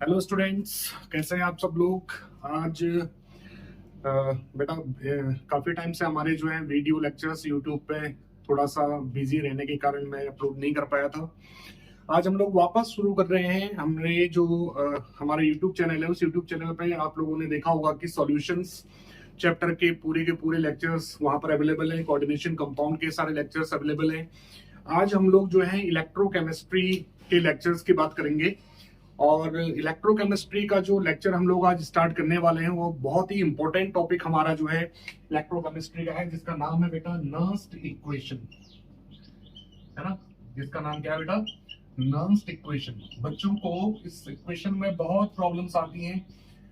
Hello students, कैसे हैं आप सब लोग। आज बेटा काफी टाइम से हमारे जो है वीडियो लेक्चर्स यूट्यूब पे थोड़ा सा बिजी रहने के कारण मैं अपलोड नहीं कर पाया था। आज हम लोग वापस शुरू कर रहे हैं। हमने जो हमारा यूट्यूब चैनल है, उस यूट्यूब चैनल पे आप लोगों ने देखा होगा कि सॉल्यूशंस चैप्टर के पूरे लेक्चर्स वहां पर अवेलेबल है। कोऑर्डिनेशन कंपाउंड के सारे लेक्चर्स अवेलेबल हैं। आज हम लोग जो है इलेक्ट्रोकेमिस्ट्री के लेक्चर्स की बात करेंगे और इलेक्ट्रोकेमिस्ट्री का जो लेक्चर हम लोग आज स्टार्ट करने वाले हैं वो बहुत ही इंपॉर्टेंट टॉपिक हमारा जो है इलेक्ट्रोकेमिस्ट्री का है, जिसका नाम है बेटा नर्स्ट इक्वेशन, है ना। जिसका नाम क्या है बेटा, नर्स्ट इक्वेशन। बच्चों को इस इक्वेशन में बहुत प्रॉब्लम्स आती हैं,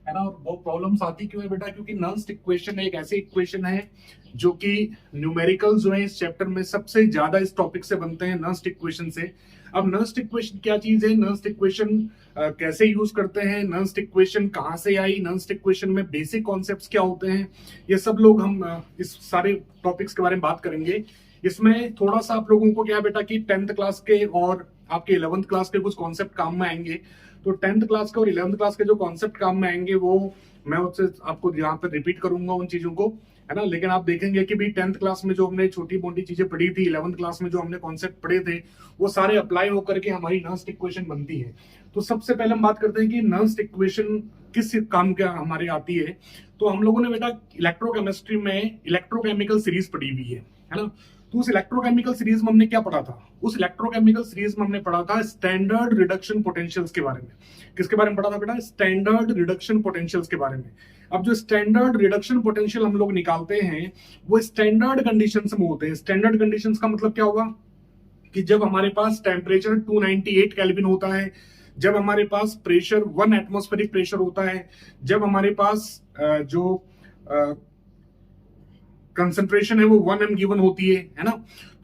है ना। और वो प्रॉब्लम्स आती क्यों है बेटा, क्योंकि नर्स्ट इक्वेशन एक ऐसी इक्वेशन है जो कि न्यूमेरिकल जो है इस चैप्टर में सबसे ज्यादा इस टॉपिक से बनते हैं, नर्स्ट इक्वेशन से। अब नर्स्ट इक्वेशन क्या चीज है, नर्स्ट इक्वेशन कैसे यूज करते हैं, नर्स्ट इक्वेशन कहां से आई, नर्स्ट इक्वेशन में बेसिक कॉन्सेप्ट्स क्या होते हैं, ये सब लोग हम इस सारे टॉपिक्स के बारे में बात करेंगे। इसमें थोड़ा सा आप लोगों को क्या है बेटा कि 10th क्लास के और आपके 11th क्लास के कुछ कॉन्सेप्ट काम में आएंगे। तो 10th क्लास के और 11th क्लास के जो कॉन्सेप्ट काम में आएंगे वो मैं उससे आपको यहाँ पर रिपीट करूंगा उन चीजों को, है ना। लेकिन आप देखेंगे कि भी 10th क्लास में जो हमने छोटी मोटी चीजें पढ़ी थी, 11th क्लास में जो हमने कॉन्सेप्ट पढ़े थे, वो सारे अप्लाई होकर के हमारी नर्स्ट इक्वेशन बनती है। तो सबसे पहले हम बात करते हैं कि नर्स्ट इक्वेशन किस काम का हमारे आती है। तो हम लोगों ने बेटा इलेक्ट्रोकेमिस्ट्री में इलेक्ट्रोकेमिकल सीरीज पढ़ी हुई है ना। तो उस इलेक्ट्रोकेमिकल सीरीज में हमने क्या पढ़ा था, उस इलेक्ट्रोकेमिकल सीरीज में हमने पढ़ा था स्टैंडर्ड रिडक्शन पोटेंशियल्स के बारे में। किसके बारे में पढ़ा था बेटा, स्टैंडर्ड रिडक्शन पोटेंशियल्स के बारे में। अब जो स्टैंडर्ड रिडक्शन पोटेंशियल हम लोग निकालते हैं वो स्टैंडर्ड कंडीशंस में होते हैं। स्टैंडर्ड कंडीशंस का मतलब क्या होगा कि जब हमारे पास टेम्परेचर 298 केल्विन होता है, जब हमारे पास प्रेशर 1 एटमॉस्फेरिक प्रेशर होता है, जब हमारे पास जो कंसंट्रेशन है वो 1 m गिवन होती है ना।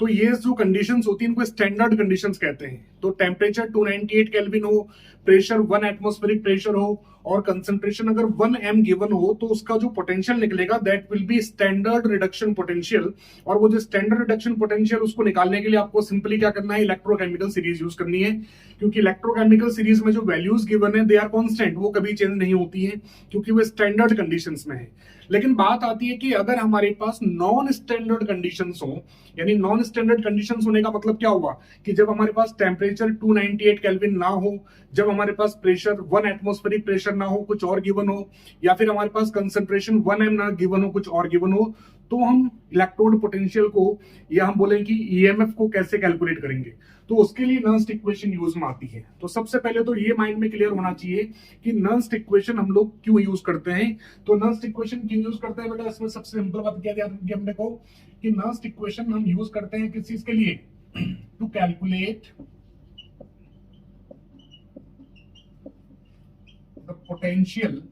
तो ये जो कंडीशंस होती है इनको स्टैंडर्ड कंडीशंस कहते हैं। तो टेम्परेचर 298 केल्विन हो, प्रेशर 1 एटमॉस्फेरिक प्रेशर हो और कंसंट्रेशन अगर 1 m गिवन हो, तो उसका जो पोटेंशियल निकलेगा that will be standard reduction potential. और वो जो स्टैंडर्ड रिडक्शन पोटेंशियल उसको निकालने के लिए आपको सिंपली क्या करना है, इलेक्ट्रोकेमिकल सीरीज यूज करनी है। क्योंकि इलेक्ट्रोकेमिकल सीरीज में जो वैल्यूज गिवन है दे आर कांस्टेंट, वो कभी चेंज नहीं होती है क्योंकि वो स्टैंडर्ड कंडीशंस में है। लेकिन बात आती है कि अगर हमारे पास नॉन स्टैंडर्ड कंडीशंस हो, यानी नॉन स्टैंडर्ड कंडीशंस होने का मतलब क्या हुआ कि जब हमारे पास टेम्परेचर 298 केल्विन ना हो, जब हमारे पास प्रेशर 1 एटमॉस्फेरिक प्रेशर ना हो, कुछ और गिवन हो, या फिर हमारे पास कंसंट्रेशन 1 m ना गिवन हो, कुछ और गिवन हो, तो हम इलेक्ट्रोड पोटेंशियल को या हम बोलें कि ईएमएफ को कैसे कैलकुलेट करेंगे। तो उसके लिए नर्स्ट इक्वेशन यूज में आती है। तो सबसे पहले तो ये माइंड में क्लियर होना चाहिए कि नर्स्ट इक्वेशन हम लोग क्यों यूज करते हैं। तो नर्स्ट इक्वेशन क्यों यूज करते हैं बेटा, इसमें सबसे सिंपल बात क्या ध्यान रखिए हमने को कि नर्स्ट इक्वेशन हम यूज करते हैं किस चीज के लिए, to calculate the potential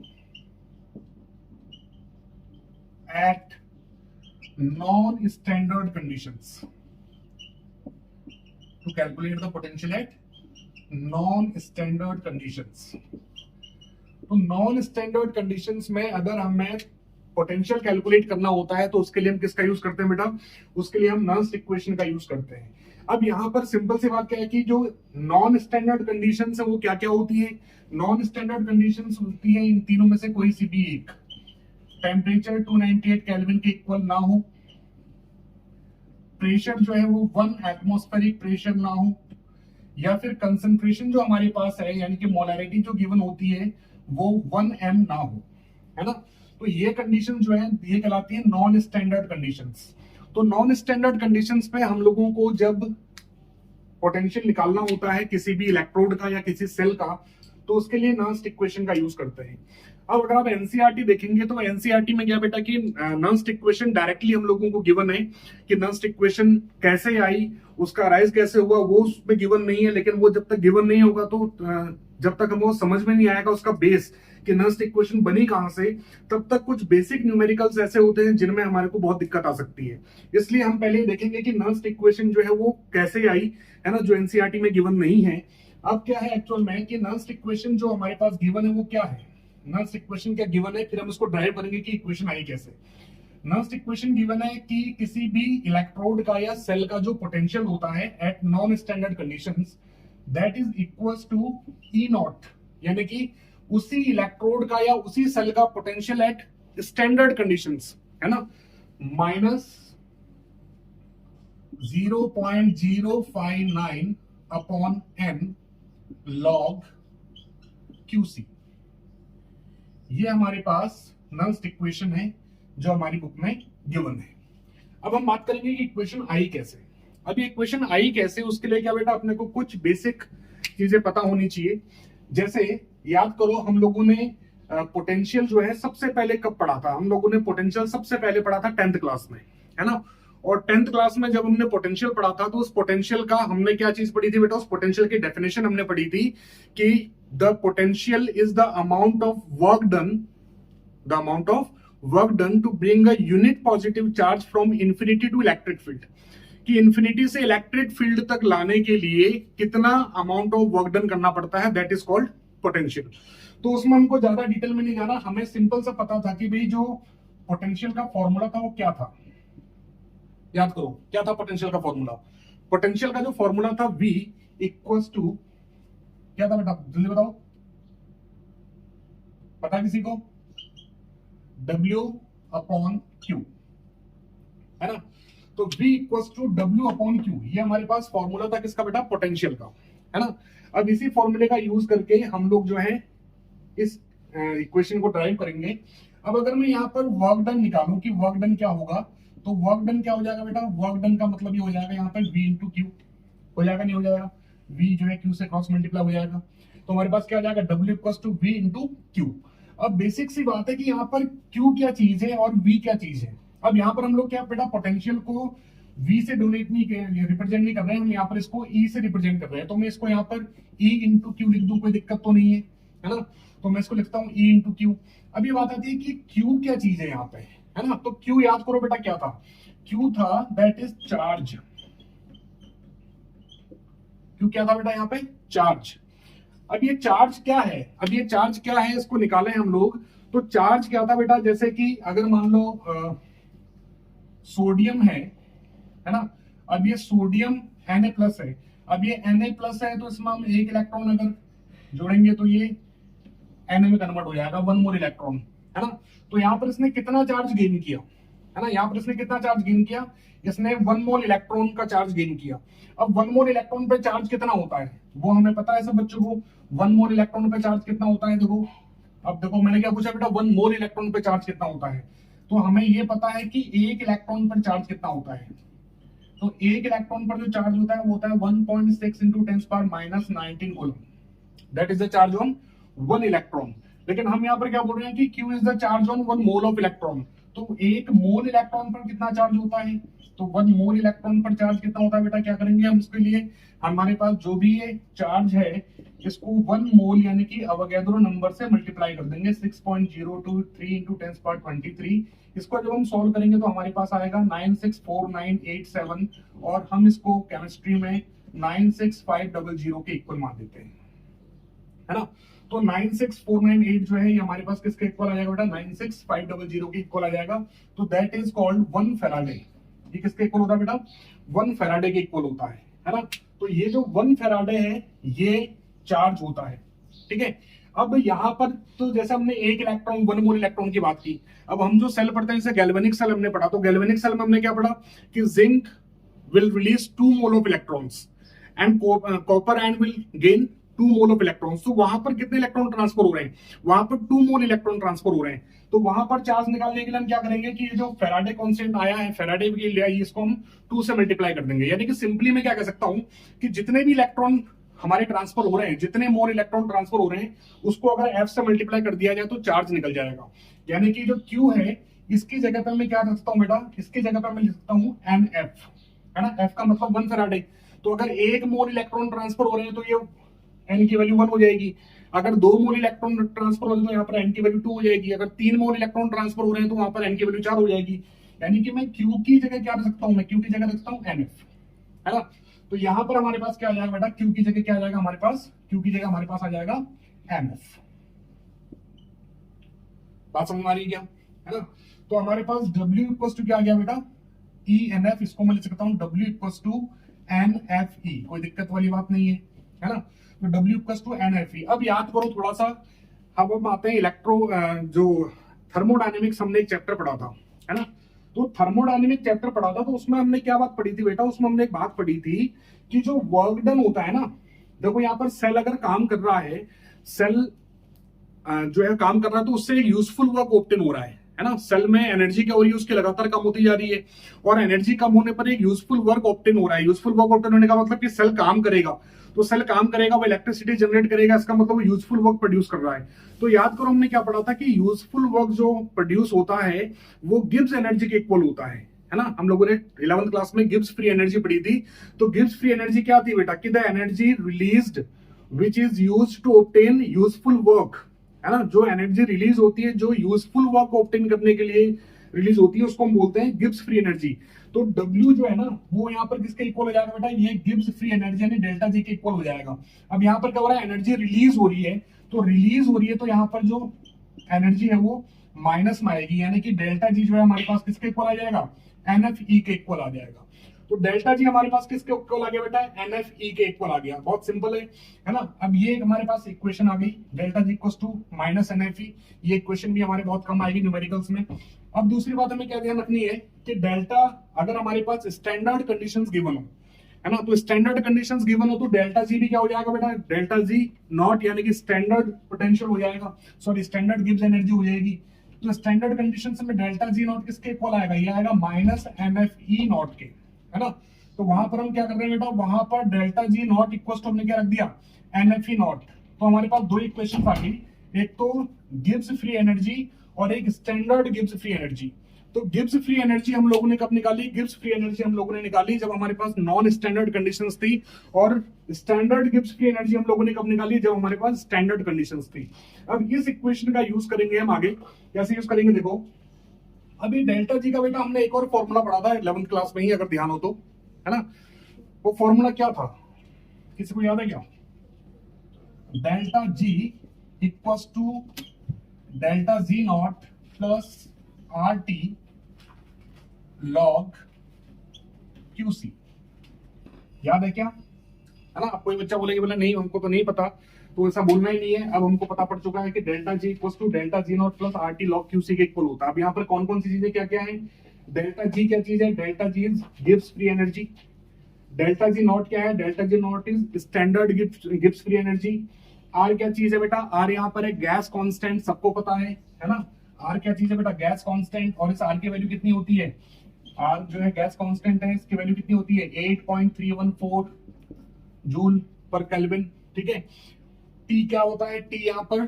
at non standard conditions, to calculate the potential at non-standard conditions। तो नॉन स्टैंडर्ड कंडीशंस में अगर हमें पोटेंशियल कैलकुलेट करना होता है तो उसके लिए हम किसका यूज करते हैं बेटा, उसके लिए हम नर्स्ट इक्वेशन का यूज करते हैं। अब यहाँ पर सिंपल सी बात क्या है कि जो नॉन स्टैंडर्ड कंडीशंस है वो क्या क्या होती है। नॉन स्टैंडर्ड कंडीशंस होती है इन तीनों में से कोई सी भी एक। टेम्परेचर 298 केल्विन के इक्वल ना हो, प्रेशर जो है वो 1 एटमॉस्फेरिक प्रेशर ना हो, या फिर कंसंट्रेशन जो हमारे पास है यानी कि मोलैरिटी जो गिवन होती है वो 1 m ना हो, है ना। तो ये कंडीशन जो है ये कहलाती है नॉन स्टैंडर्ड कंडीशंस। तो नॉन स्टैंडर्ड कंडीशंस पे हम लोगों को जब पोटेंशियल निकालना होता है किसी भी इलेक्ट्रोड का या किसी सेल का, तो उसके लिए नर्स्ट इक्वेशन का यूज करते हैं। अब अगर आप एनसीईआरटी देखेंगे तो एनसीईआरटी में क्या बेटा कि नर्स्ट इक्वेशन डायरेक्टली हम लोगों को गिवन है कि नर्स्ट इक्वेशन कैसे आई, उसका राइज कैसे हुआ, वो उसमें गिवन नहीं है। लेकिन वो जब तक गिवन नहीं होगा तो जब तक हमें वो समझ में नहीं आएगा उसका बेस कि नर्स्ट इक्वेशन बनी कहां से, तब तक कुछ बेसिक न्यूमेरिकल्स ऐसे होते हैं जिनमें हमारे को बहुत दिक्कत आ सकती है। इसलिए हम पहले देखेंगे कि नर्स्ट इक्वेशन जो है वो कैसे आई, है ना, जो एनसीईआरटी में गिवन नहीं है। अब क्या है एक्चुअल में कि नर्स्ट इक्वेशन जो हमारे पास गिवन है वो क्या है, नर्स्ट इक्वेशन क्या गिवन है, फिर हम उसको ड्राइव करेंगे कि इक्वेशन आई कैसे। नर्स्ट इक्वेशन गिवन है कि किसी भी इलेक्ट्रोड का या सेल का जो पोटेंशियल होता है at non standard conditions that is equals to E naught, यानी कि उसी इलेक्ट्रोड का या उसी सेल का पोटेंशियल एट स्टैंडर्ड कंडीशंस, है ना, -0.059 अपॉन n log QC। ये हमारे पास नल्स इक्वेशन है जो हमारी बुक में गिवन है। अब हम बात करेंगे कि इक्वेशन आई कैसे। अब ये इक्वेशन आई कैसे, उसके लिए क्या बेटा अपने को कुछ बेसिक चीजें पता होनी चाहिए। जैसे याद करो हम लोगों ने पोटेंशियल जो है सबसे पहले कब पढ़ा था, हम लोगों ने पोटेंशियल सबसे पहले पढ़ा था 10th क्लास में, है ना। और 10th क्लास में जब हमने पोटेंशियल पढ़ा था तो उस पोटेंशियल का हमने क्या चीज पढ़ी थी बेटा, उस पोटेंशियल की डेफिनेशन हमने पढ़ी थी कि the potential is the amount of work done to bring a unit positive charge from infinity to electric field, कि इंफिनिटी से इलेक्ट्रिक फील्ड तक लाने के लिए कितना अमाउंट ऑफ वर्क डन करना पड़ता है, दैट इज कॉल्ड पोटेंशियल। तो उसमें हमको ज्यादा डिटेल में नहीं जाना, हमें सिंपल सा पता था कि भाई जो पोटेंशियल का फॉर्मूला था वो क्या था। याद करो क्या था पोटेंशियल का फॉर्मूला। पोटेंशियल का जो फॉर्मूला था V इक्वल्स टू क्या था बेटा, जल्दी बताओ, पता किसी को? W अपॉन Q, है ना। तो V equals to W upon Q, ये हमारे पास फॉर्मूला था किसका बेटा, पोटेंशियल का, है ना। अब इसी फॉर्मूले का यूज करके हम लोग जो है इस इक्वेशन को ड्राइव करेंगे। अब अगर मैं यहाँ पर वर्क डन निकालूं कि वर्क डन क्या होगा, तो वर्क डन क्या हो जाएगा बेटा, वर्क डन का मतलब ये हो जाएगा यहाँ पर V इंटू क्यू हो जाएगा, नहीं हो जाएगा, V जो है Q से क्रॉस मल्टीप्लाई हो जाएगा, तो हमारे पास क्या हो जाएगा W equals to V into Q. अब बेसिक सी बात है कि यहाँ पर Q क्या चीज है और V क्या चीज है। अब यहाँ पर हम लोग क्या बेटा पोटेंशियल को V से डोनेट नहीं रिप्रेजेंट नहीं कर रहे हैं, हम यहाँ पर इसको E से रिप्रेजेंट कर रहे हैं, तो मैं इसको यहाँ पर E इंटू क्यू लिख दूं, कोई दिक्कत तो नहीं है, है ना। तो मैं इसको लिखता हूँ E इंटू क्यू। अब ये बात आती है कि Q क्या चीज है यहाँ पे, है ना। तो Q याद करो बेटा क्या था, Q था दैट इज चार्ज। Q क्या था बेटा यहाँ पे, चार्ज। अब ये चार्ज क्या है, अब ये चार्ज क्या है इसको निकाले हम लोग। तो चार्ज क्या था बेटा, जैसे कि अगर मान लो सोडियम है ना। अब ये सोडियम Na प्लस है, अब ये Na प्लस है तो इसमें हम एक इलेक्ट्रॉन अगर जोड़ेंगे तो ये Na में कन्वर्ट हो जाएगा, 1 मोर इलेक्ट्रॉन, है ना। तो यहाँ पर इसने कितना चार्ज गेन किया, है ना, यहाँ पर इसने कितना चार्ज गेन किया, इसने 1 मोल इलेक्ट्रॉन का चार्ज गेन किया। अब 1 मोल इलेक्ट्रॉन पे चार्ज कितना होता है वो हमें पता है सब बच्चों को, 1 मोल इलेक्ट्रॉन पे चार्ज कितना होता है, देखो। अब देखो मैंने क्या पूछा बेटा, 1 मोल इलेक्ट्रॉन पे चार्ज कितना होता है, तो हमें ये पता है कि एक इलेक्ट्रॉन पर चार्ज कितना होता है। तो एक इलेक्ट्रॉन पर जो चार्ज होता है वो होता है 1.6 into 10⁻⁻19 coulomb, that is the charge on 1 electron. लेकिन हम यहाँ पर क्या बोल रहे हैं कि Q is the charge on 1 mole of electron. तो एक मोल इलेक्ट्रॉन पर कितना चार्ज होता है, तो 1 मोल इलेक्ट्रॉन पर चार्ज कितना होता है बेटा, क्या करेंगे हम उसके लिए, हमारे पास जो भी ये चार्ज है इसको 1 मोल यानी कि अवोगाड्रो नंबर से मल्टीप्लाई कर देंगे, 6.023 इंटू 10⁻23। इसको जब हम सॉल्व करेंगे तो हमारे पास आएगा 964987 और हम इसको केमिस्ट्री में 96500 के इक्वल मान देते हैं, है ना। तो 96498 जो है ये हमारे पास किसके इक्वल आ जाएगा बेटा, 96500 के इक्वल आ जाएगा। तो दैट इज कॉल्ड 1 फैराडे। ये किसके इक्वल होता है बेटा, 1 फैराडे के इक्वल होता है ना। तो ये जो 1 फैराडे है ये चार्ज होता है, ठीक है। अब यहाँ पर तो जैसे हमने एक इलेक्ट्रॉन 1 मोल इलेक्ट्रॉन की बात की, अब हम जो सेल पढ़ते हैं जैसे गैल्वेनिक सेल हमने पढ़ा, तो गैल्वेनिक सेल में हमने क्या पढ़ा कि zinc will release 2 mole of electrons and copper ion will gain 2 mole of electrons. तो वहां पर कितने इलेक्ट्रॉन ट्रांसफर हो रहे हैं, वहां पर 2 मोल इलेक्ट्रॉन ट्रांसफर हो रहे हैं। तो वहां पर चार्ज निकालने के लिए हम क्या करेंगे कि जो फैराडे कांस्टेंट आया है फैराडे के लिए, इसको हम 2 से मल्टीप्लाई कर देंगे। यानी कि सिंपली मैं क्या कह सकता हूं कि जितने भी इलेक्ट्रॉन हमारे ट्रांसफर हो रहे हैं, जितने मोल इलेक्ट्रॉन ट्रांसफर हो रहे हैं उसको अगर F से मल्टीप्लाई कर दिया जाए तो चार्ज निकल जाएगा। यानी कि जो Q है इसकी जगह पर मैं क्या रख सकता हूं बेटा, इसकी जगह पर मैं लिख सकता हूं NF, है ना। F का मतलब 1 फैराडे। तो अगर 1 मोल इलेक्ट्रॉन ट्रांसफर हो रहे हैं तो ये n की वैल्यू 1 हो जाएगी। अगर 2 मोल इलेक्ट्रॉन ट्रांसफर हो रहे हैं तो यहाँ पर n की वैल्यू 2 हो जाएगी। अगर 3 मोल इलेक्ट्रॉन ट्रांसफर हो रहे हैं तो वहां पर n की वैल्यू 4 हो जाएगी। यानी कि मैं Q की जगह क्या रख सकता हूं, मैं Q की जगह रख सकता हूं NF, है ना। तो यहां पर हमारे पास क्या आ जाएगा बेटा, Q की जगह क्या आ जाएगा हमारे पास, Q की जगह हमारे पास आ जाएगा NF। बात समझ में आ रही है क्या, है ना। तो हमारे पास W इक्वल्स टू क्या आ गया बेटा, ENF। इसको मैं लिख सकता हूं W इक्वल्स टू NFE, कोई दिक्कत वाली बात नहीं है, है ना। तो W इक्वल्स टू NFE। अब याद करो थोड़ा सा, अब हम आते हैं जो थर्मोडायनेमिक्स हमने एक चैप्टर पढ़ा था, है ना। तो थर्मोडायनेमिक चैप्टर पढ़ा था, तो उसमें हमने क्या बात पढ़ी थी बेटा, उसमें हमने एक बात पढ़ी थी कि जो वर्क डन होता है ना, देखो यहाँ पर सेल अगर काम कर रहा है, सेल जो है काम कर रहा है, तो उससे एक यूजफुल वर्क ऑब्टेन हो रहा है ना। सेल में एनर्जी क्या हो रही है, उसकी लगातार कम होती जा रही है, और एनर्जी कम होने पर एक यूजफुल वर्क ऑब्टेन हो रहा है। यूजफुल वर्क ऑब्टेन होने का मतलब कि सेल काम करेगा, तो सेल काम करेगा, वो इलेक्ट्रिसिटी जनरेट करेगा, इसका मतलब वो यूजफुल वर्क प्रोड्यूस कर रहा है। तो याद करो हमने क्या पढ़ा था कि यूजफुल वर्क जो प्रोड्यूस होता है वो गिब्स एनर्जी के इक्वल होता है ना। हम लोगों ने 11th क्लास में गिब्स फ्री एनर्जी पढ़ी थी। तो गिब्स फ्री एनर्जी क्या थी बेटा, कि the energy released which is used to obtain useful work, है ना। जो एनर्जी रिलीज होती है जो यूजफुल वर्क ऑब्टेन करने के लिए रिलीज होती है, उसको हम बोलते हैं गिब्स फ्री एनर्जी। तो W जो है ना, वो यहाँ पर किसके इक्वल हो जाएगा बेटा, ये गिब्स फ्री एनर्जी यानी डेल्टा जी के इक्वल हो जाएगा। अब यहाँ पर क्या हो रहा है, एनर्जी रिलीज हो रही है, तो रिलीज हो रही है तो यहाँ पर जो एनर्जी है वो माइनस में आएगी, यानी कि डेल्टा जी जो है हमारे पास किसके इक्वल आ जाएगा, NFE के इक्वल आ जाएगा। तो डेल्टा जी हमारे पास किसके इक्वल आ गया बेटा, NFE के इक्वल आ गया। बहुत सिंपल है ना। अब ये हमारे पास इक्वेशन आ गई, delta G equals to minus NFE। ये इक्वेशन भी हमारे बहुत कम आएगी न्यूमेरिकल्स में। अब दूसरी बात हमें क्या ध्यान रखनी है कि डेल्टा अगर हमारे पास स्टैंडर्ड कंडीशंस गिवन हो, है ना, तो स्टैंडर्ड कंडीशंस गिवन हो तो डेल्टा जी भी क्या हो जाएगा बेटा, डेल्टा जी नॉट यानी कि स्टैंडर्ड पोटेंशियल हो जाएगा, सॉरी स्टैंडर्ड गिब्स एनर्जी हो जाएगी। तो स्टैंडर्ड कंडीशंस में डेल्टा जी नॉट किसके इक्वल आएगा, ये आएगा माइनस NFE नॉट के, है ना। तो वहां पर हम क्या कर रहे हैं बेटा, वहां पर delta G naught equal to हमने क्या रख दिया, NFE नॉट। तो हमारे पास दो इक्वेशन आ गई, एक तो गिब्स फ्री एनर्जी और एक स्टैंडर्ड गिब्स फ्री एनर्जी। तो गिब्स फ्री एनर्जी हम लोगों ने कब निकाली, गिब्स फ्री एनर्जी हम लोगों ने निकाली जब हमारे पास नॉन स्टैंडर्ड कंडीशंस थी, और स्टैंडर्ड गिब्स फ्री एनर्जी हम लोगों ने कब निकाली, जब हमारे पास स्टैंडर्ड कंडीशंस थी। अब इस इक्वेशन का यूज करेंगे हम आगे, कैसे यूज करेंगे देखो। अभी डेल्टा जी का बेटा हमने एक और फॉर्मूला पढ़ा था 11th क्लास में ही, अगर ध्यान हो तो, है ना। वो फॉर्मूला क्या था, किसी को याद है क्या, delta G equals to delta G naught plus RT log QC। याद है क्या, है ना। अब कोई बच्चा बोलेगा बोले नहीं हमको तो नहीं पता, तो ऐसा बोलना ही नहीं है। अब हमको पता पड़ चुका है कि delta G equals to delta G naught plus RT log QC के इक्वल होता है। अब यहाँ पर कौन कौन सी चीजें क्या क्या है, डेल्टा जी क्या चीज है, delta G is Gibbs free energy. Delta G naught क्या है, delta G naught is standard Gibbs free energy. R क्या चीज है बेटा, आर यहाँ पर है गैस कांस्टेंट, सबको पता है ना। आर क्या चीज है बेटा, गैस कांस्टेंट। और इस आर की वैल्यू कितनी होती है, आर जो है गैस कांस्टेंट है, इसकी वैल्यू कितनी होती है 8.314 जूल पर केल्विन, ठीक है। टी क्या होता है, टी यहाँ पर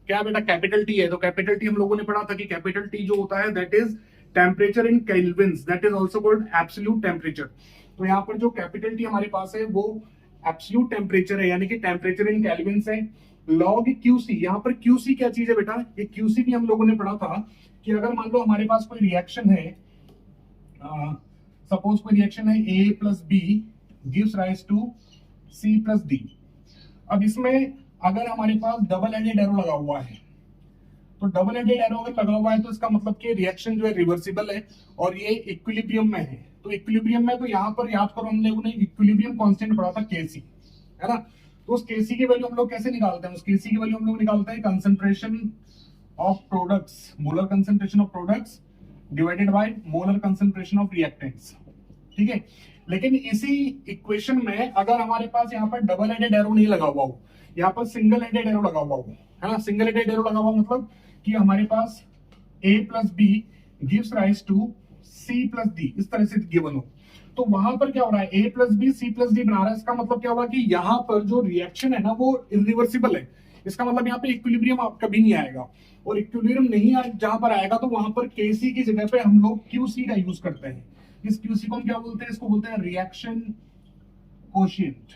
क्या बेटा कैपिटल टी है, तो कैपिटल टी हम लोगों ने पढ़ा था कि कैपिटल टी जो होता है that is temperature in kelvins, that is also called absolute temperature. तो यहाँ पर जो कैपिटल टी हमारे पास है वो एब्सोल्यूट टेम्परेचर है, यानी कि टेम्परेचर इन केल्विन्स है। लॉग QC, यहाँ पर QC क्या चीज है बेटा, ये QC भी हम लोगों ने पढ़ा था कि अगर मान लो हमारे पास कोई रिएक्शन है, सपोज कोई रिएक्शन है A plus B gives rise to C plus D। अब इसमें अगर हमारे पास डबल एडेड एरो लगा हुआ है, तो डबल एडेड एरो अगर लगा हुआ है तो इसका मतलब कि रिएक्शन जो है रिवर्सिबल है और ये इक्विलिब्रियम में है। तो इक्विलिब्रियम में, तो यहाँ पर याद करो हम लोगों ने इक्विलिब्रियम कांस्टेंट पढ़ा था Kc, है ना। तो उस Kc की वैल्यू हम लोग कैसे निकालते हैं, उस Kc की वैल्यू हम लोग निकालते हैं concentration of products, molar concentration of products divided by molar concentration of reactants, ठीक है। लेकिन इसी इक्वेशन में अगर हमारे पास यहाँ पर डबल एडेड एरो नहीं लगा हुआ हो, यहाँ पर सिंगल एडेड एरो लगा हुआ हो, है ना। सिंगल एडेड एरो लगा हुआ मतलब कि हमारे पास A plus B gives rise to C plus D, इस तरह से गिवन हो, तो वहां पर क्या हो रहा है A plus B C plus D बना रहा है। इसका मतलब क्या हुआ कि यहाँ पर जो रिएक्शन है ना वो इरिवर्सिबल है। इसका मतलब यहाँ पे इक्विलिब्रियम कभी नहीं आएगा, और इक्विलिब्रियम नहीं जहां पर आएगा तो वहां पर Kc की जगह पे हम लोग QC का यूज करते हैं। इस QC को हम क्या बोलते हैं, इसको बोलते हैं रिएक्शन कोशिएंट,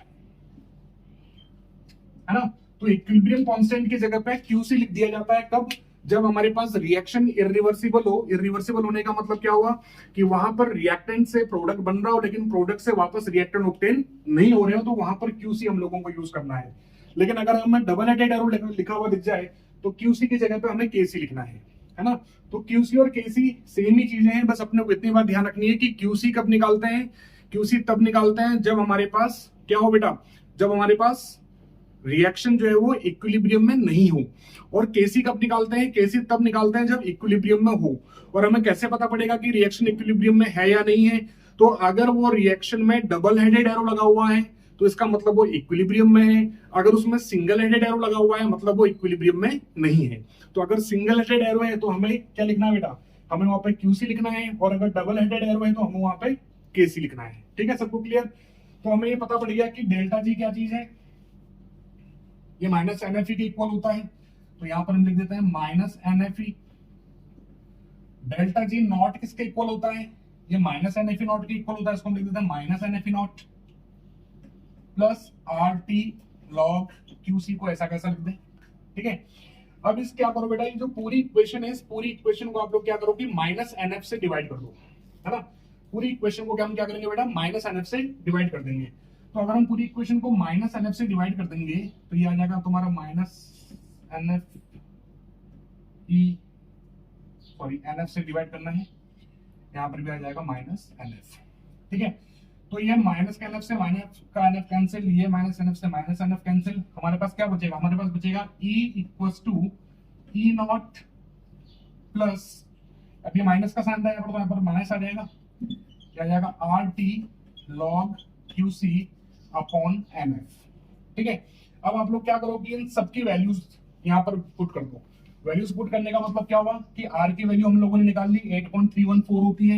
है ना। तो इक्विलिब्रियम कांस्टेंट की जगह पे QC लिख दिया जाता है, कब, जब हमारे पास रिएक्शन इरिवर्सिबल हो। इरिवर्सिबल होने का मतलब क्या हुआ कि वहां पर रिएक्टेंट से प्रोडक्ट बन रहा हो लेकिन प्रोडक्ट से वापस रिएक्टेंट ऑब्टेन नहीं हो रहे हो, तो वहां पर QC हम लोगों को यूज करना है। लेकिन अगर हमें डबल एडेड एरो लिखा हुआ दिख जाए तो QC की जगह पे हमें Kc लिखना है ना। तो QC और Kc सेम ही चीजें हैं, बस अपने को इतनी बात ध्यान रखनी है कि QC कब निकालते हैं, QC तब निकालते हैं जब हमारे पास क्या हो बेटा, जब हमारे पास रिएक्शन जो है वो इक्विलिब्रियम में नहीं हो। और केसी कब निकालते हैं? केसी तब निकालते हैं जब इक्विलिब्रियम में हो। और हमें कैसे पता पड़ेगा कि रिएक्शन इक्विलिब्रियम में है या नहीं है? तो अगर वो रिएक्शन में डबल हेडेड एरो लगा हुआ है तो इसका मतलब वो इक्विलिब्रियम में है। अगर उसमें सिंगल हेडेड एरो लगा हुआ है मतलब वो इक्विलिब्रियम में नहीं है। तो अगर सिंगल हेडेड एरो है तो हमें क्या लिखना है बेटा? हमें वहां पे क्यूसी लिखना है। और अगर डबल हेडेड एरो है तो हमें वहां पे केसी लिखना है। ठीक है, सबको क्लियर? तो हमें ये पता पड़ गया कि डेल्टा जी क्या चीज है, ये माइनस एनएफई के इक्वल होता है। तो यहां पर हम लिख देते हैं minus NFE. Delta G not किसके इक्वल होता है? ये माइनस एनएफई नॉट के इक्वल होता है। इसको हम लिख देते हैं minus NFE not plus R T log QC को ऐसा कैसा लिख दें। ठीक है, अब इस क्या करो बेटा, ये जो पूरी इक्वेशन है इस पूरी इक्वेशन को आप लोग क्या करो कि माइनस एनएफ से डिवाइड कर दो, है ना। पूरी इक्वेशन को हम क्या करेंगे बेटा? माइनस एनएफ से डिवाइड कर देंगे। तो अगर हम पूरी इक्वेशन को माइनस एनएफ से डिवाइड कर देंगे तो ये आ जाएगा तुम्हारा माइनस एनएफ ई, सॉरी एनएफ से डिवाइड करना है, यहाँ पर भी आ जाएगा माइनस एनएफ। ठीक है, तो ये माइनस का एनएफ से माइनस का एनएफ कैंसिल, ये माइनस एनएफ से माइनस एनएफ कैंसिल। हमारे पास क्या बचेगा? हमारे पास बचेगा E equals to E naught plus, अब ये माइनस का साइन था यहाँ पर तो यहाँ पर माइनस आ जाएगा, क्या आ जाएगा? R T log Q C upon M F. ठीक है, अब आप लोग क्या करोगे? इन सबकी वैल्यूज यहाँ पर पुट कर दो। वैल्यूज पुट करने का मतलब क्या हुआ कि आर की वैल्यू हम लोगों ने निकाल ली 8.314 होती है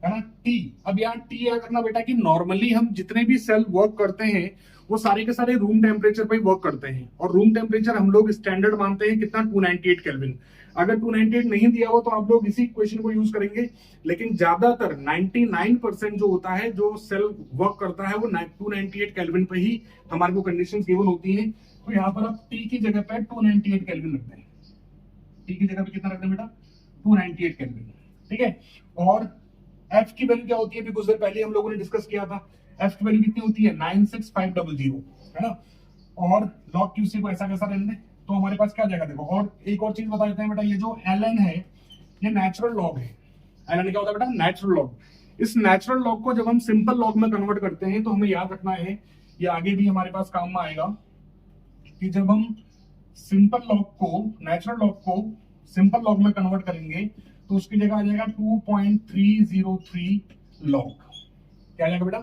ना। टी, अब यहाँ टी याद रखना बेटा कि नॉर्मली हम जितने भी सेल वर्क करते हैं वो सारे के सारे रूम टेम्परेचर पे वर्क करते हैं। और रूम टेम्परेचर हम लोग स्टैंडर्ड मानते हैं कितना? 298 केल्विन। अगर 298 नहीं दिया हो तो आप लोग इसी इक्वेशन को यूज करेंगे। लेकिन ज्यादातर 99% जो होता है, जो सेल वर्क करता है, वो 298 केल्विन पे ही हमारे को कंडीशंस गिवन होती हैं। तो यहाँ पर आप टी की जगह पे 298 केल्विन रख दें। टी की जगह पे कितना रख दें बेटा? 298 केल्विन। ठीक है, और एफ की वैल्यू क्या होती है? कुछ देर पहले हम लोगों ने डिस्कस किया था। एफ की वैल्यू कितनी होती है? 96500, है ना। और लॉग क्यूसी को ऐसा कैसा रहने दें, तो हमारे पास क्या जाएगा? देखो, और एक और चीज बता देते हैं बेटा, ये जो एलएन है ये नेचुरल लॉग है। एलएन क्या होता है बेटा? Natural log. इस नेचुरल लॉग को जब हम सिंपल लॉग में कन्वर्ट करते हैं तो हमें याद रखना है, ये आगे भी हमारे पास काम में आएगा, कि जब हम सिंपल लॉग को, नेचुरल लॉग को सिंपल लॉग में कन्वर्ट करेंगे तो उसकी जगह आ जाएगा 2.303 लॉग। क्या आ जाएगा बेटा?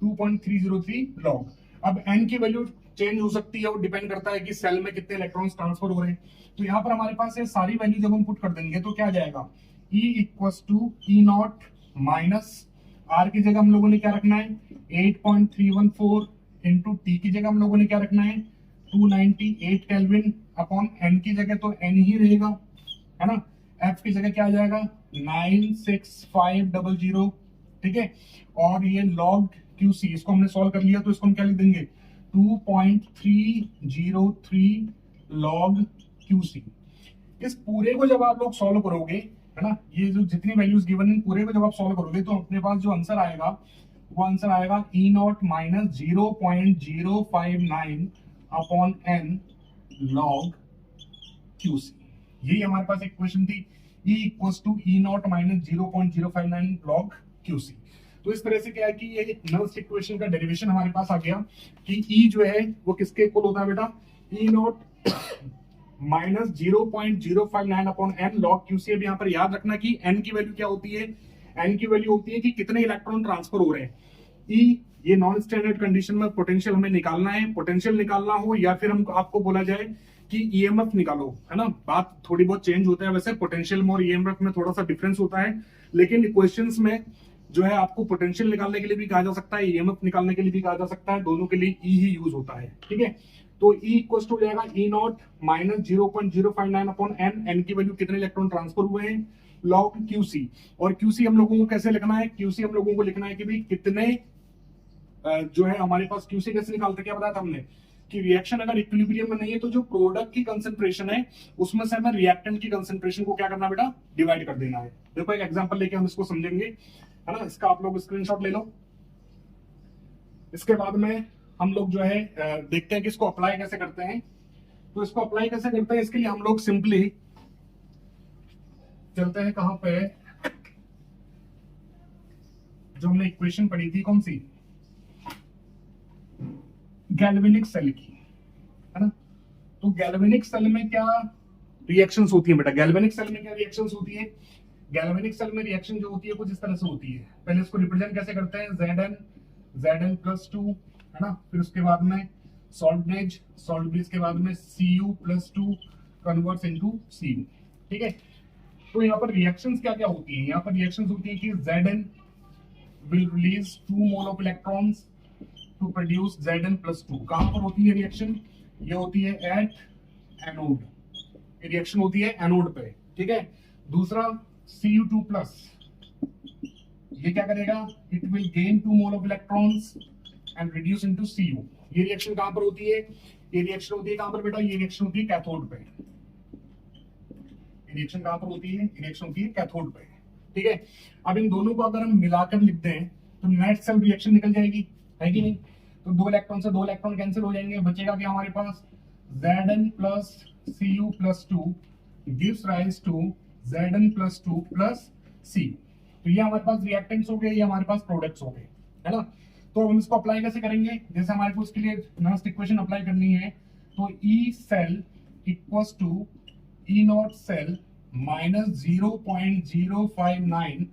2.303 लॉग। अब n की वैल्यू चेंज हो सकती है, वो डिपेंड करता है कि सेल में कितने इलेक्ट्रॉन्स ट्रांसफर हो रहे हैं। तो यहाँ पर हमारे पास ये सारी वैल्यू जब हम पुट कर देंगे तो क्या आ जाएगा? E equals to E naught minus R की जगह हम लोगों ने क्या रखना है? 8.314 इंटू टी की जगह हम लोगों ने क्या रखना है? 298 केल्विन अपॉन n की जगह तो n ही रहेगा, है ना। f की जगह क्या आ जाएगा? 96500। ठीक है, और ये log QC इसको हमने सॉल्व कर लिया तो इसको हम क्या लिख देंगे? 2.303 log QC। इस पूरे को जब आप लोग सॉल्व करोगे, है ना, ये जो जितनी वैल्यूज गिवन है पूरे को जब आप सॉल्व करोगे तो अपने पास जो आंसर आएगा वो आंसर आएगा E not minus 0.059 upon n log QC। यही हमारे पास एक क्वेश्चन थी, E equals to E naught minus 0.059 log QC। तो इस तरह से क्या है कि ये नल्स इक्वेशन का डेरिवेशन हमारे पास आ गया कि E जो है वो किसके इक्वल होता है बेटा? E not minus 0.059 upon n log QC। अब यहाँ पर याद रखना कि n की वैल्यू क्या होती है? n की वैल्यू होती है कि कितने इलेक्ट्रॉन ट्रांसफर हो रहे हैं। E, ये नॉन स्टैंडर्ड कंडीशन में पोटेंशियल हमें निकालना है। पोटेंशियल निकालना हो या फिर हम आपको बोला जाए कि ईएमएफ निकालो, है ना, बात थोड़ी बहुत चेंज होता है। वैसे पोटेंशियल में और ईएमएफ में थोड़ा सा डिफरेंस होता है, लेकिन क्वेश्चंस में जो है आपको पोटेंशियल निकालने के लिए भी कहा जा सकता है, ईएमएफ निकालने के लिए भी कहा जा सकता है, दोनों के लिए ई ही यूज होता है। ठीक है, तो E इक्वल टू हो जाएगा E not minus 0.059 upon n। n की वैल्यू कितने इलेक्ट्रॉन ट्रांसफर हुए हैं? log QC। और QC हम लोगों को कैसे लिखना है? QC हम लोगों को लिखना है कि भाई कितने जो है हमारे पास QC कैसे निकालते, क्या बताया था हमने कि रिएक्शन अगर इक्विलिब्रियम में नहीं है तो जो प्रोडक्ट की कंसंट्रेशन है उसमें से हमें रिएक्टेंट की कंसंट्रेशन को क्या करना बेटा? डिवाइड कर देना है। देखो एक एग्जांपल लेके हम इसको समझेंगे, है ना। इसका आप लोग स्क्रीनशॉट ले लो। इसके बाद में हम लोग जो है देखते हैं कि इसको अप्लाई कैसे करते हैं। तो इसको अप्लाई कैसे करते हैं, इसके लिए हम लोग सिंपली चलते हैं कहां पे, जो हमने इक्वेशन पढ़ी थी, कौन सी? गैल्वेनिक सेल की। है ना। तो गैल्वेनिक सेल में क्या रिएक्शंस होती है बेटा, गैल्वेनिक सेल में क्या रिएक्शंस होती है, गैल्वेनिक सेल में रिएक्शन जो होती है कुछ इस तरह से होती है। पहले इसको रिप्रेजेंट कैसे करते हैं, Zn+2, है ना, फिर उसके बाद में सॉल्ट ब्रिज के बाद में Cu+2 कन्वर्ट्स इनटू Cu, ठीक है। तो यहाँ पर रिएक्शंस क्या क्या होती हैं, यहाँ पर रिएक्शंस होती है कि Zn will release 2 mole of electrons to produce Zn+2। कहां पर होती है रिएक्शन, ये होती है एट एनोड, रिएक्शन होती है एनोड पे, ठीक है। दूसरा Cu2+, ये क्या करेगा, it will gain 2 mole of electrons and reduce into Cu। ये रिएक्शन कहां पर होती है, ये रिएक्शन होती है कहां पर बेटा, ये रिएक्शन होती है कैथोड पे, ये रिएक्शन कहां पर होती है, ये रिएक्शन होती है कैथोड पे, ठीक है। अब इन दोनों को अगर हम मिलाकर लिखते हैं तो नेट सेल रिएक्शन निकल जाएगी, है कि नहीं। तो 2 इलेक्ट्रॉन से 2 इलेक्ट्रॉन कैंसिल हो जाएंगे, बचेगा क्या हमारे पास, Zn+Cu+2 gives rise to Zn+2 plus Cu। तो ये हमारे पास रिएक्टेंट्स हो गए, ये हमारे पास प्रोडक्ट्स हो गए, है ना। तो हम इसको अप्लाई कैसे करेंगे, जैसे हमारे को इसके लिए नेक्स्ट इक्वेशन अप्लाई करनी है, तो E cell equals to E naught cell minus 0.059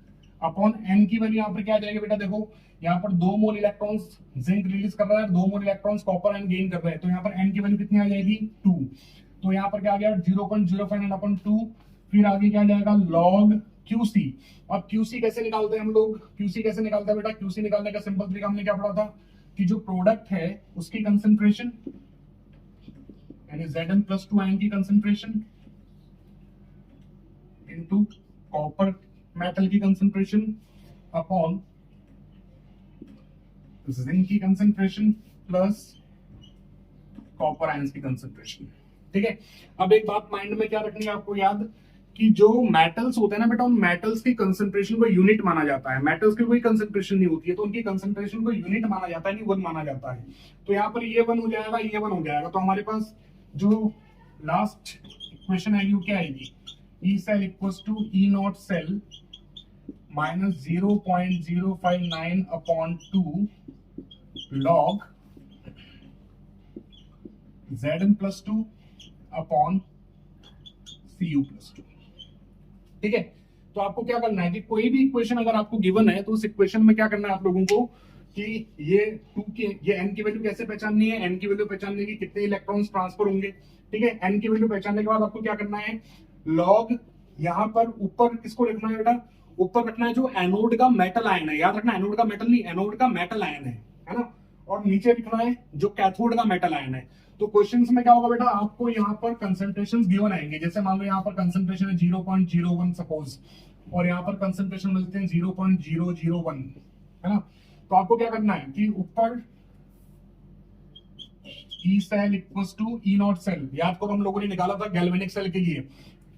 upon n की वैल्यू यहाँ पर क्या आ जाएगी बेटा, देखो यहाँ पर 2 मोल इलेक्ट्रॉन्स जिंक रिलीज कर रहा है, 2 मोल इलेक्ट्रॉन्स कॉपर आयन गेन कर रहे हैं, तो यहाँ पर n की वैल्यू कितनी आ जाएगी 2। तो यहाँ पर क्या आ गया 0.059 अपॉन 2, फिर आगे क्या आ जाएगा log QC। अब QC कैसे निकालते हैं हम लोग, QC कैसे निकालते हैं बेटा, QC निकालने का सिंपल तरीका हमने क्या पढ़ा था कि जो प्रोडक्ट है उसकी कंसेंट्रेशन यानी Zn+2 आयन की कंसेंट्रेशन इनटू कॉपर मेटल की कंसेंट्रेशन अपॉन जिंक की कंसेंट्रेशन प्लस कॉपर आयंस की कंसेंट्रेशन, ठीक है। अब एक बात माइंड में क्या रखनी है आपको याद, कि जो मेटल्स होते हैं ना बेटा, उन मेटल्स की कंसेंट्रेशन को यूनिट माना जाता है, मेटल्स की कोई कंसेंट्रेशन नहीं होती है तो उनकी कंसेंट्रेशन को यूनिट माना जाता है, नहीं 1 माना जाता है। तो यहाँ पर ये 1 हो जाएगा, ये 1 हो जाएगा, तो हमारे पास जो लास्ट इक्वेशन आएगी वो क्या आएगी, E cell equals to E naught cell minus 0.059 upon 2 log Zn+2 upon Cu+2, ठीक है। तो आपको क्या करना है कि कोई भी इक्वेशन अगर आपको गिवन है तो उस इक्वेशन में क्या करना है आप लोगों को कि ये 2 के ये n की वैल्यू कैसे पहचाननी है, n की वैल्यू पहचानने की कितने इलेक्ट्रॉन्स ट्रांसफर होंगे, ठीक है। n की वैल्यू पहचानने के बाद आपको क्या करना है, लॉग यहाँ पर ऊपर किसको लिखना है बेटा, ऊपर रखना है जो एनोड का मेटल आयन है, याद रखना एनोड का मेटल नहीं, एनोड का मेटल आयन है ना, और नीचे लिखना है जो कैथोड का मेटल आयन है। तो क्वेश्चंस में क्या होगा बेटा, आपको यहाँ पर कंसंट्रेशंस गिवन आएंगे, जैसे मान लो यहाँ पर कंसंट्रेशन है 0.01 सपोज, और यहाँ पर कंसंट्रेशन मिलते हैं 0.001, है ना। तो आपको क्या करना है कि ऊपर E cell equals to E naught cell, याद करो हम लोगों ने निकाला था गैल्वेनिक सेल के लिए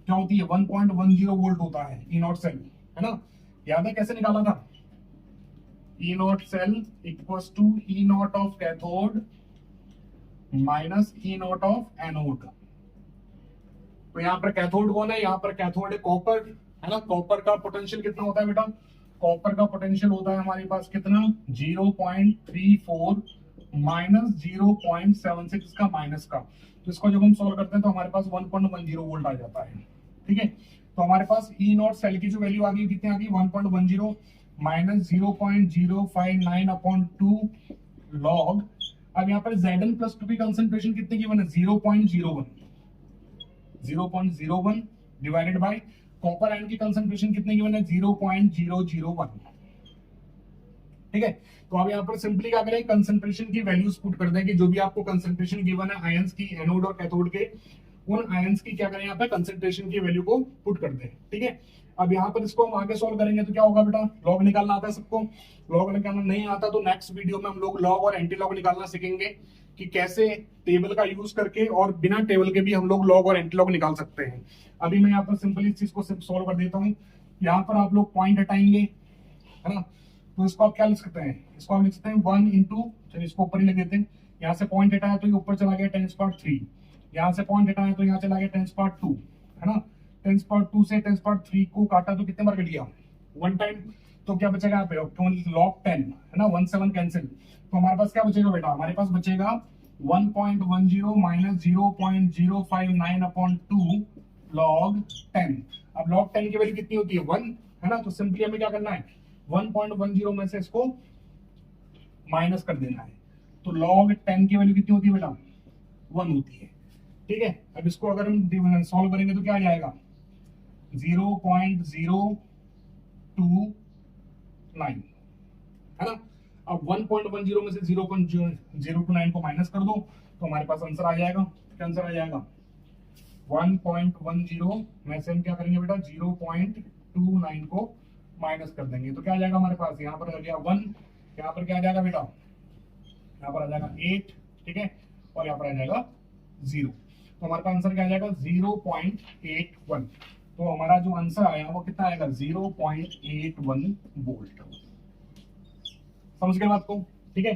क्या होती है 1.10 वोल्ट होता है E नॉट सेल, है ना, याद है कैसे निकाला था, E naught cell equals to E naught of cathode minus E naught of anode. तो यहाँ पर कैथोड कौन है, यहाँ पर कैथोड है कॉपर, है ना। कॉपर का पोटेंशियल कितना होता है बेटा, कॉपर का पोटेंशियल होता है हमारे पास कितना 0.34 माइनस 0.76 का माइनस का, तो इसको जब हम सॉल्व करते हैं तो हमारे पास 1.10 वोल्ट आ जाता है, ठीक है। तो हमारे पास E नॉट सेल की जो वैल्यू आ गई कितनी आ गई 1.10 माइनस 0.059 अपॉन 2 लॉग, अब यहाँ पर Zn+2 की कंसेंट्रेशन कितने की बने 0.01 डिवाइडेड बाय कॉपर आयन की कंसेंट्रेशन कितने की बने 0.001, ठीक है। तो अब यहाँ पर सिंपली क्या करें, कंसेंट्रेशन की वैल्यूज पुट कर दें कि जो भी आपको कंसेंट्रेशन गिवन है आयंस की एनोड और कैथोड के, उन आयंस की क्या करें यहाँ पे कंसेंट्रेशन की वैल्यू को पुट कर दें, ठीक है। अब यहाँ पर इसको हम आगे सॉल्व करेंगे तो क्या होगा बेटा, लॉग निकालना आता है सबको, लॉग निकालना नहीं आता तो नेक्स्ट वीडियो में हम लोग लॉग और एंटी लॉग निकालना सीखेंगे कि कैसे टेबल का यूज करके और बिना टेबल के भी हम लोग लॉग और एंटी लॉग निकाल सकते हैं। अभी मैं यहाँ पर सिंपली इस चीज को सॉल्व कर देता हूँ, यहाँ पर आप लोग पॉइंट हटाएंगे, है ना, तो इसको आप क्या लिख सकते हैं, इसको आप लिख सकते हैं 1 इंटू, चलिए इसको ऊपर ही लिख देते हैं, यहाँ से पॉइंट हटाया तो ये ऊपर चला गया 10⁻3, यहाँ से पॉइंट हटाया तो यहाँ चला गया 10⁻2, है ना। 10⁻2 से 10⁻3 को काटा तो कितने बार कट गया 1 टाइम, तो क्या बचेगा यहाँ पे log 10, है ना, 1 7 कैंसिल, तो हमारे पास क्या बचेगा बेटा, हमारे पास बचेगा 1.10 माइनस 0.059 अपॉन 2 log 10। अब log 10 की वैल्यू कितनी होती है 1, है ना। तो सिंपली हमें क्या करना है 1.10 में से इसको माइनस कर देना है। तो log 10 की वैल्यू कितनी होती है बेटा 1 होती है, ठीक है। अब इसको अगर हम सॉल्व करेंगे तो क्या आ जाएगा 0.029, है ना। अब 1.10 में से 0.029 को माइनस कर दो तो हमारे पास आंसर आ जाएगा। क्या आंसर आ जाएगा 1.10 में से हम क्या करेंगे बेटा 0.29 को माइनस कर देंगे तो क्या आ जाएगा हमारे पास, यहाँ पर आ गया 1, यहाँ पर क्या आ जाएगा बेटा, यहाँ पर आ जाएगा 8, ठीक है, और यहाँ पर आ जाएगा 0। तो हमारे पास आंसर क्या आ जाएगा 0.81। तो हमारा जो आंसर आया वो कितना आएगा 0.81 वोल्ट। समझ गए बात को, ठीक है।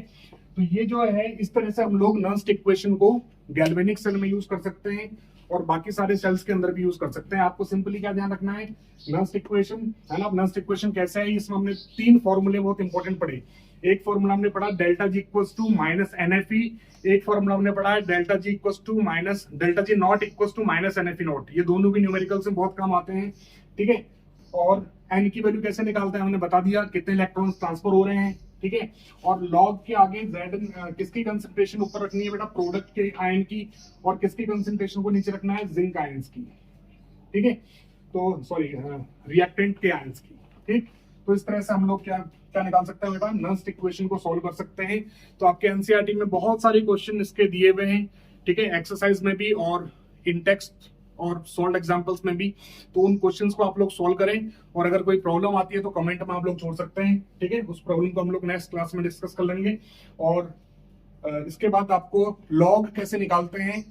तो ये जो है इस तरह से हम लोग नर्स्ट इक्वेशन को गैल्वेनिक सेल में यूज कर सकते हैं और बाकी सारे सेल्स के अंदर भी यूज कर सकते हैं। आपको सिंपली क्या ध्यान रखना है नर्स्ट इक्वेशन, है ना। नर्स्ट इक्वेशन कैसे है, इसमें हमने 3 फॉर्मूले बहुत इंपॉर्टेंट पढ़े। एक फॉर्मूला हमने पढ़ा delta G equals to minus NFE, एक फॉर्मूला हमने पढ़ा है delta G equals to minus delta G not equals to minus NFE not. ये दोनों भी न्यूमेरिकल्स में बहुत काम आते हैं, ठीक है। और एन की वैल्यू कैसे निकालते हैं हमने बता दिया, कितने इलेक्ट्रॉन्स ट्रांसफर हो रहे हैं, ठीक है। और लॉग के आगे Z किसकी कंसंट्रेशन ऊपर रखनी है बेटा प्रोडक्ट के आयन की, और किसकी कंसंट्रेशन को नीचे रखना है जिंक आयंस की, ठीक है। तो सॉरी रिएक्टेंट के आयंस की, ठीक। तो इस तरह से हम लोग क्या क्या निकाल सकते हैं बेटा नर्स्ट इक्वेशन को सॉल्व कर सकते हैं। तो आपके एनसीईआरटी में बहुत सारे क्वेश्चन इसके दिए हुए हैं, ठीक है, एक्सरसाइज में भी और इन टेक्स्ट और सॉल्व एग्जांपल्स में भी। तो उन क्वेश्चंस को आप लोग सॉल्व करें और अगर कोई प्रॉब्लम आती है तो कमेंट में आप लोग छोड़ सकते हैं, ठीक है। उस प्रॉब्लम को हम लोग नेक्स्ट क्लास में डिस्कस कर लेंगे। और इसके बाद आपको लॉग कैसे निकालते हैं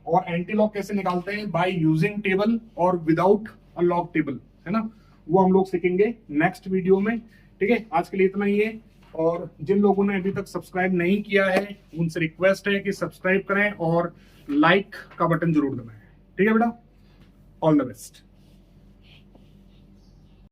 और एंटी लॉग कैसे निकालते हैं बाय यूजिंग टेबल और विदाउट अ लॉग टेबल, है ना, वो हम लोग सीखेंगे नेक्स्ट वीडियो में, ठीक है। आज के लिए इतना ही है। और जिन लोगों ने अभी तक सब्सक्राइब नहीं किया है उनसे रिक्वेस्ट है कि सब्सक्राइब करें और लाइक का बटन जरूर दबाएं, ठीक है बेटा। All the best.